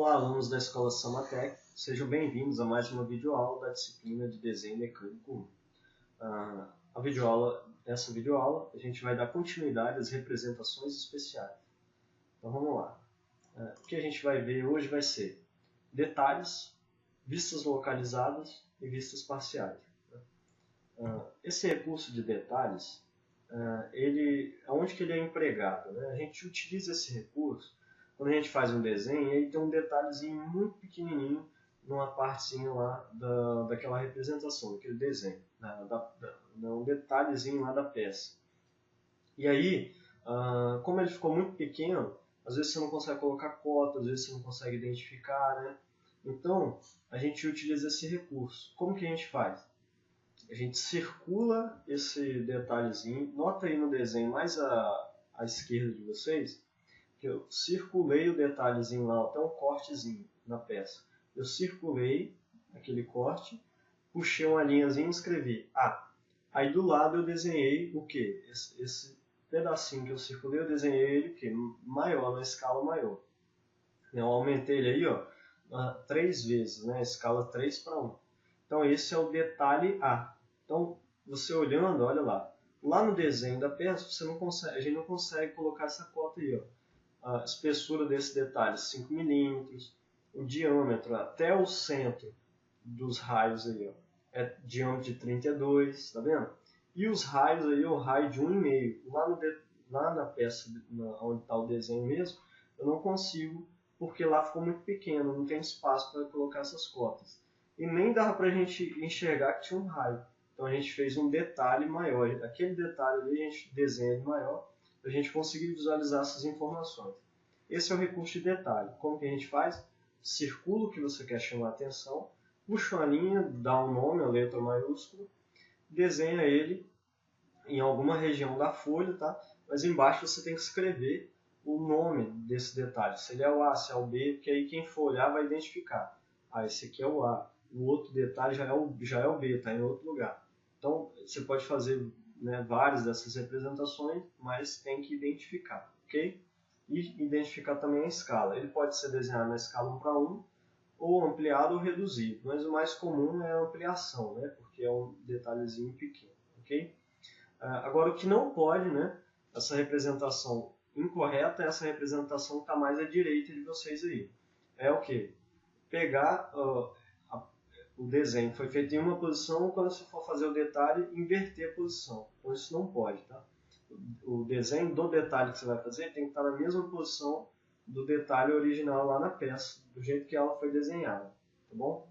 Olá, alunos da Escola Samatec, sejam bem-vindos a mais uma videoaula da disciplina de Desenho Mecânico 1. Nessa videoaula, a gente vai dar continuidade às representações especiais. Então vamos lá. O que a gente vai ver hoje vai ser detalhes, vistas localizadas e vistas parciais. Esse recurso de detalhes, onde que ele é empregado? Né? A gente utiliza esse recurso quando a gente faz um desenho e aí tem um detalhezinho muito pequenininho numa partezinha lá daquela representação, daquele desenho, um detalhezinho lá da peça. E aí, como ele ficou muito pequeno, às vezes você não consegue colocar cota, às vezes você não consegue identificar, né? Então, a gente utiliza esse recurso. Como que a gente faz? A gente circula esse detalhezinho, nota aí no desenho mais à esquerda de vocês, que eu circulei o detalhezinho lá, até um cortezinho na peça. Eu circulei aquele corte, puxei uma linhazinha e escrevi A. Aí do lado eu desenhei o quê? Esse pedacinho que eu circulei, eu desenhei ele o quê? Maior, na escala maior. Eu aumentei ele aí, ó, 3 vezes, né? Escala 3:1. Então esse é o detalhe A. Então, você olhando, olha lá. Lá no desenho da peça, a gente não consegue colocar essa cota aí, ó. A espessura desse detalhe 5 milímetros, o diâmetro até o centro dos raios aí, ó, é diâmetro de 32, tá vendo? E os raios aí, o raio de 1,5. Lá na peça, onde está o desenho mesmo, eu não consigo, porque lá ficou muito pequeno, não tem espaço para colocar essas cotas. E nem dava para a gente enxergar que tinha um raio. Então a gente fez um detalhe maior. Aquele detalhe ali a gente desenha ele maior, para a gente conseguir visualizar essas informações. Esse é o recurso de detalhe. Como que a gente faz? Circula o que você quer chamar a atenção, puxa uma linha, dá um nome, a letra maiúscula, desenha ele em alguma região da folha, tá? Mas embaixo você tem que escrever o nome desse detalhe. Se ele é o A, se é o B, porque aí quem for olhar vai identificar. Esse aqui é o A. O outro detalhe já é o B, está em outro lugar. Então, você pode fazer, né, várias dessas representações, mas tem que identificar, ok? E identificar também a escala. Ele pode ser desenhado na escala 1:1, ou ampliado ou reduzido, mas o mais comum é a ampliação, né, porque é um detalhezinho pequeno, ok? Agora, o que não pode, né, essa representação incorreta, essa representação que está mais à direita de vocês aí. É o que? Pegar o desenho foi feito em uma posição, quando você for fazer o detalhe, inverter a posição. Então isso não pode, tá? O desenho do detalhe que você vai fazer tem que estar na mesma posição do detalhe original lá na peça, do jeito que ela foi desenhada, tá bom?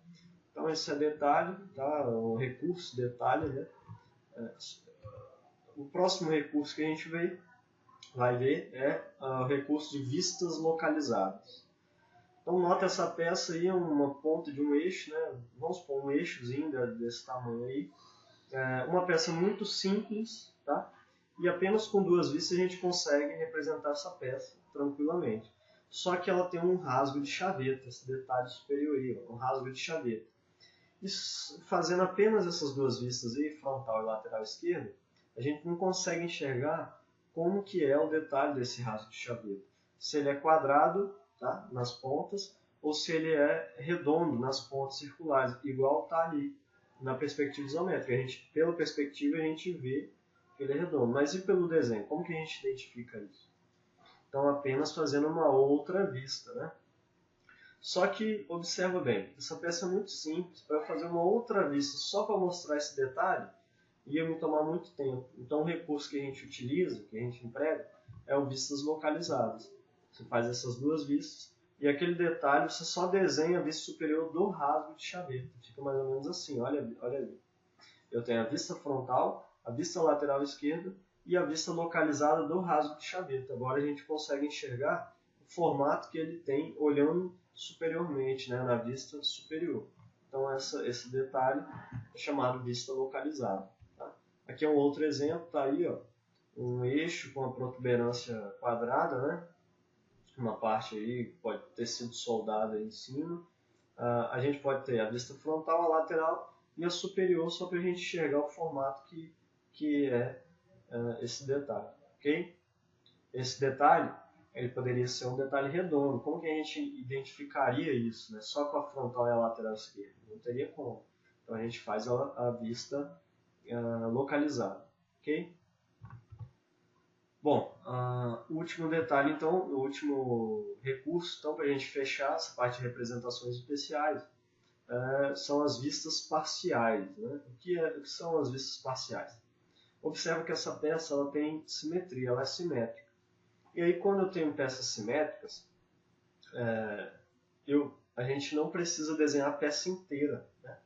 Então esse é detalhe, tá? O recurso detalhe, né? O próximo recurso que a gente vai ver é o recurso de vistas localizadas. Então nota essa peça aí, uma ponta de um eixo, né? Vamos supor um eixozinho desse tamanho aí. Uma peça muito simples, tá? E apenas com 2 vistas a gente consegue representar essa peça tranquilamente. Só que ela tem um rasgo de chaveta, esse detalhe superior aí, um rasgo de chaveta. E fazendo apenas essas 2 vistas aí, frontal e lateral esquerda, a gente não consegue enxergar como que é o detalhe desse rasgo de chaveta. Se ele é quadrado, tá, nas pontas, ou se ele é redondo nas pontas circulares, igual está ali na perspectiva isométrica. Pela perspectiva a gente vê que ele é redondo. Mas e pelo desenho? Como que a gente identifica isso? Então apenas fazendo uma outra vista, né? Só que, observa bem, essa peça é muito simples. Para fazer uma outra vista só para mostrar esse detalhe, ia me tomar muito tempo. Então o recurso que a gente utiliza, que a gente emprega, é o vistas localizadas. Você faz essas 2 vistas e aquele detalhe você só desenha a vista superior do rasgo de chaveta. Fica mais ou menos assim, olha ali. Eu tenho a vista frontal, a vista lateral esquerda e a vista localizada do rasgo de chaveta. Agora a gente consegue enxergar o formato que ele tem olhando superiormente, né, na vista superior. Então esse detalhe é chamado vista localizada. Tá? Aqui é um outro exemplo, tá aí, ó, um eixo com a protuberância quadrada, né? Uma parte aí pode ter sido soldada aí em cima. A gente pode ter a vista frontal, a lateral e a superior, só para a gente enxergar o formato que é esse detalhe, ok? Esse detalhe ele poderia ser um detalhe redondo. Como que a gente identificaria isso, né? Só com a frontal e a lateral esquerda? Não teria como. Então a gente faz a vista localizada, ok? Bom, o último detalhe, então, o último recurso, então, para a gente fechar essa parte de representações especiais, são as vistas parciais, né? O que são as vistas parciais? Observa que essa peça ela tem simetria, ela é simétrica. E aí, quando eu tenho peças simétricas, a gente não precisa desenhar a peça inteira, né?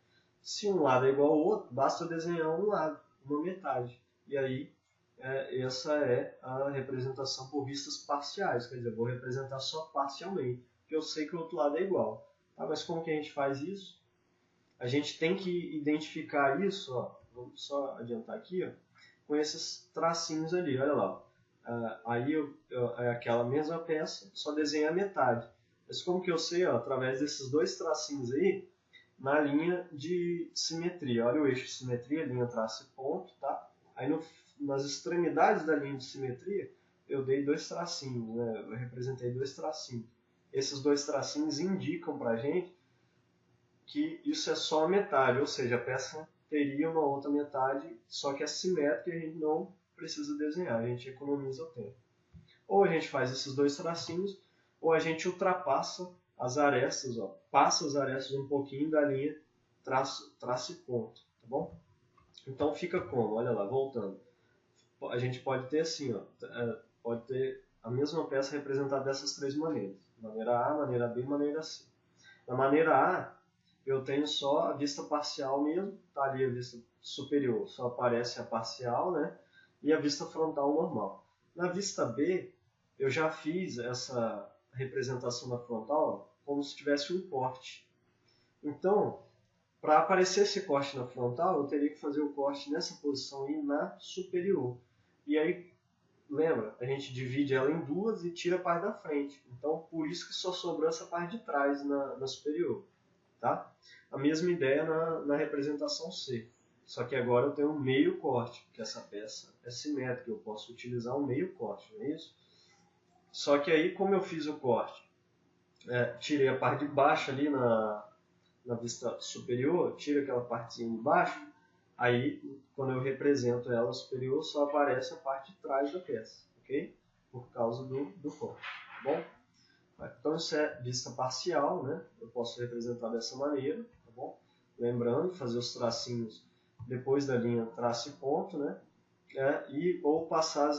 Se um lado é igual ao outro, basta eu desenhar um lado, uma metade. E aí, essa é a representação por vistas parciais, quer dizer, eu vou representar só parcialmente, porque eu sei que o outro lado é igual. Tá? Mas como que a gente faz isso? A gente tem que identificar isso, ó, vamos só adiantar aqui, ó, com esses tracinhos ali, olha lá. Aí é aquela mesma peça, só desenhei a metade. Mas como que eu sei? Ó, através desses dois tracinhos aí, na linha de simetria. Olha o eixo de simetria, linha, traço e ponto, tá? Aí nas extremidades da linha de simetria, eu dei dois tracinhos, né? Eu representei dois tracinhos. Esses dois tracinhos indicam pra gente que isso é só a metade, ou seja, a peça teria uma outra metade, só que é simétrica e a gente não precisa desenhar, a gente economiza o tempo. Ou a gente faz esses dois tracinhos, ou a gente ultrapassa as arestas, ó, passa as arestas um pouquinho da linha traço e ponto, tá bom? Então fica como? Olha lá, voltando. A gente pode ter assim, ó, pode ter a mesma peça representada dessas três maneiras. Maneira A, maneira B e maneira C. Na maneira A, eu tenho só a vista parcial mesmo, tá ali a vista superior, só aparece a parcial, né? E a vista frontal normal. Na vista B, eu já fiz essa representação da frontal como se tivesse um corte. Então, para aparecer esse corte na frontal, eu teria que fazer o corte nessa posição e na superior. E aí, lembra, a gente divide ela em duas e tira a parte da frente. Então, por isso que só sobrou essa parte de trás na superior. Tá? A mesma ideia na representação C. Só que agora eu tenho um meio corte, porque essa peça é simétrica, eu posso utilizar um meio corte, não é isso? Só que aí, como eu fiz o corte, tirei a parte de baixo ali na vista superior, tiro aquela partezinha de baixo, aí quando eu represento ela superior, só aparece a parte de trás da peça, ok? Por causa do corte, tá bom? Então isso é vista parcial, né? Eu posso representar dessa maneira, tá bom? Lembrando, fazer os tracinhos depois da linha traço e ponto, né? Ou passar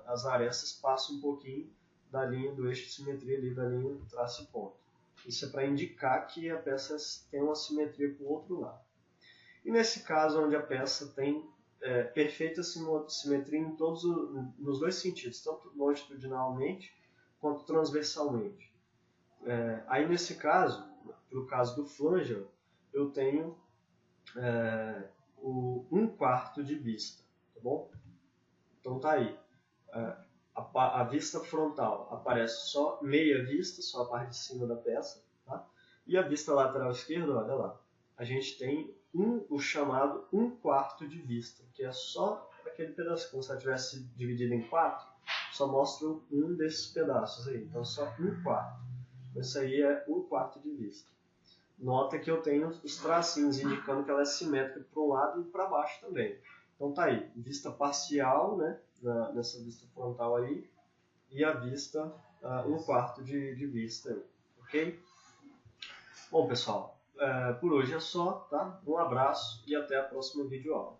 as arestas, passa um pouquinho da linha do eixo de simetria ali, da linha traço e ponto. Isso é para indicar que a peça tem uma simetria para o outro lado. E nesse caso, onde a peça tem perfeita simetria em nos dois sentidos, tanto longitudinalmente quanto transversalmente. Aí nesse caso, no caso do flanger, eu tenho o 1/4 de vista, tá bom? Então tá aí. A vista frontal aparece só meia vista, só a parte de cima da peça, tá? E a vista lateral esquerda, olha lá, a gente tem o chamado 1/4 de vista, que é só aquele pedaço, como se ela tivesse dividido em 4, só mostra um desses pedaços aí, então só 1/4. Isso aí é 1/4 de vista. Nota que eu tenho os tracinhos indicando que ela é simétrica para um lado e para baixo também. Então tá aí, vista parcial, né, nessa vista frontal aí, e a vista 1/4 de vista aí, ok? Bom pessoal, por hoje é só, tá? Um abraço e até a próxima videoaula.